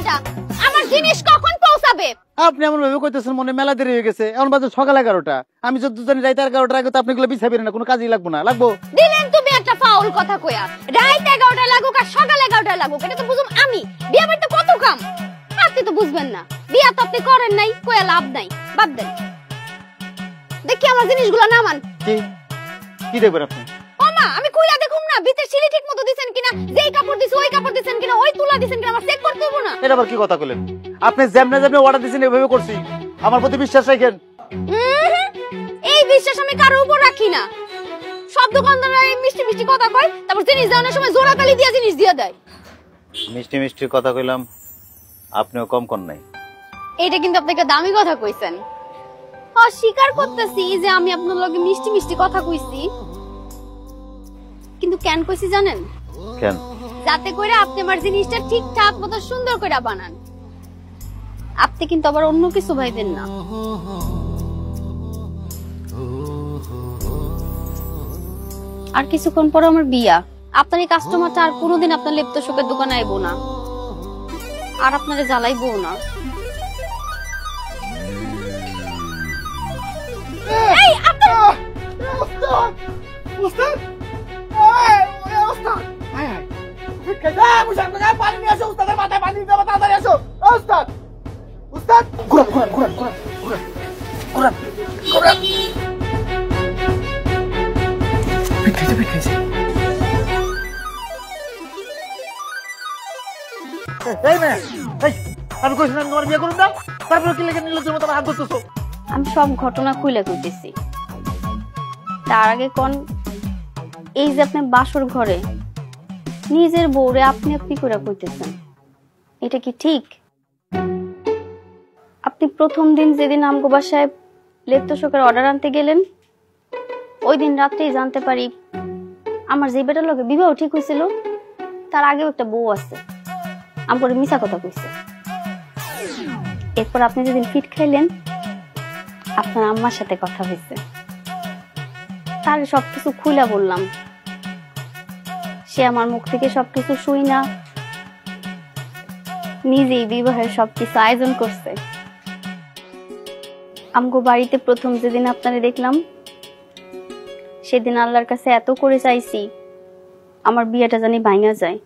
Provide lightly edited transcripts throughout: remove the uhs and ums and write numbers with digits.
জিজ্ঞাসা, আমার জিনিস কখন পৌঁছাবে? আপনি এমন ভাবে কইতেছেন মনে মেলা দেরি হয়ে গেছে, এখন বাজে সকাল 11টা। আমি যত জানি রাত 11টার আগে তো আপনি গুলো বিছাবেন না, কোনো কাজই লাগবো না। লাগবো দিলেন তুমি একটা ফাউল কথা কইয়া। রাত 11টা লাগুক আর সকাল 11টা লাগুক, এটা তো বুঝুম আমি। বিয়া বাড়িতে কত কাম, আপনি তো বুঝবেন না। বিয়া তো আপনি করেন নাই, কইয়া লাভ নাই, বাদ দেন। দেখি আমার জিনিসগুলো নামান। কি কি দেখবেন আপনি? ওমা, আমি কইলা দেখুম না ভিতর সিলি ঠিক মতো দিছেন কিনা, যেই কাপড় দিছে ওই কাপড় দিছেন কিনা, ওই তুলা দিছেন কিনা, আমার চেক করতে হবে না? এটা আবার কি কথা কইলেন? আপনি যেমনে যেমনে অর্ডার দিছেন এভাবে করছি, আমার প্রতি বিশ্বাস রাখেন। এই বিশ্বাস আমি কারো উপর রাখি না। সব দোকানদাররা এই মিষ্টি মিষ্টি কথা কয়, তারপর জিনিস দেওয়ার সময় জোড়া তালি দিয়া জিনিস দিয়া দেয়। মিষ্টি মিষ্টি কথা কইলাম, আপনিও কম কোন নাই। এইটা কিন্তু আপনি একটা দামি কথা কইছেন। স্বীকার করতেছি যে আমি আপনার লগে মিষ্টি মিষ্টি কথা কইছি, কিন্তু কেন কইছি জানেন? কেন? যাতে করে আপনি আমার জিনিসটা ঠিকঠাক মতো সুন্দর করে বানান। আপনি কিন্তু আবার অন্য কিছু ভাইবেন না। আর কিছুক্ষণ পরে আমার বিয়া। আপনার এই কাস্টমারটা আর কোনোদিন আপনার লেপ্ত শোকের দোকানে আইবো না, আর আপনারে জ্বালাইবো না। এই আপনি উস্তাদ উস্তাদ উস্তাদ আয় আয় কেডা মুশাক না পানি নিয়ে আসো, উস্তাদের মাথায় পানি দাও, তাড়াতাড়ি আসো। উস্তাদ উস্তাদ ঘুরা ঘুরা ঘুরা ঘুরা ঘুরা ঘুরা পিটাইছে পিটাইছে। এই মে এই আমি কইছিলাম তোমার বিয়ে করুন না, তারপর কি লেগে নিলে তুমি তোমার হাত ধরতেছো? আমি সব ঘটনা খুলে কইতেছি। তার আগে কোন এই যে আপনি বাসর ঘরে নিজের বউরে আপনি আপনি করে কইতেছেন, এটা কি ঠিক? আপনি প্রথম দিন যেদিন আমগো বাসায় লেপ্ত শোকের অর্ডার আনতে গেলেন, ওই দিন রাত্রেই জানতে পারি আমার যে বেটার লগে বিবাহ ঠিক হয়েছিল তার আগেও একটা বউ আছে। আমগরে মিছা কথা কইছে। এরপর আপনি যেদিন ফিট খাইলেন, আপনার আম্মার সাথে কথা হয়েছে, তার সবকিছু খুলে বললাম। সে আমার মুখ থেকে সবকিছু শুই না নিজেই বিবাহের সবকিছু আয়োজন করছে। আমগো বাড়িতে প্রথম যেদিন আপনারে দেখলাম, সেদিন আল্লাহর কাছে এত করে চাইছি আমার বিয়েটা জানি ভাঙা যায়।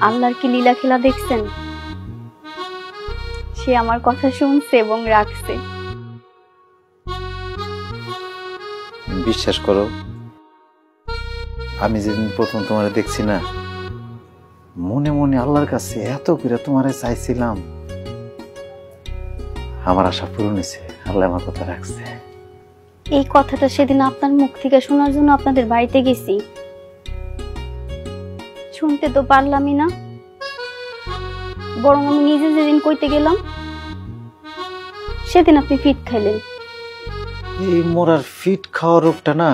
আল্লাহর কি লীলা খেলা দেখছেন? সে আমার কথা শুনছে এবং রাখছে। বিশ্বাস করো, আমি যেদিন প্রথম তোমারে দেখছি না, মনে মনে আল্লাহর কাছে এত করে তোমারে চাইছিলাম, আমার আশা পূরণ হয়েছে। আল্লাহ আমার কথা রাখছে। এই কথাটা সেদিন আপনার মুখ থেকে শোনার জন্য আপনাদের বাড়িতে গেছি, শুনতে তো পারলামই না, বরং আমি নিজে যেদিন কইতে গেলাম সেদিন আপনি ফিট খাইলেন। এই মোরার ফিট খাওয়ার রোগটা না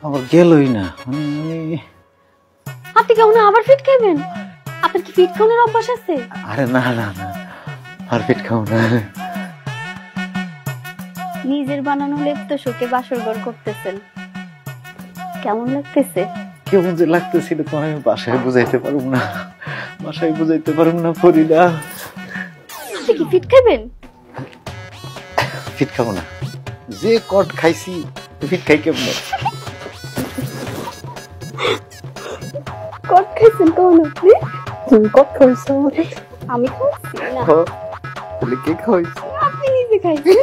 আমার গেলই না। আপনি কেমন আবার ফিট খাইবেন? আপনার কি ফিট খাওয়ানোর অভ্যাস আছে? আরে না না না, আর ফিট খাও না। নিজের বানানো লেপ্ত শোকে বাসর ঘর করতেছেন, কেমন লাগতেছে? কেমন যে লাগতেছিল তো আমি বাসায় বুঝাইতে পারুম না, বাসায় বুঝাইতে পারুম না ফরিদা। আপনি কি ফিট খাইবেন? ফিট খাবো না, যে কট খাইছি ফিট খাই কেমনে? কট খাইছেন কোন আপনি? তুমি কট খাইছো? আমি খাইছি না। কে খাইছি? আপনি নিজে খাইছেন।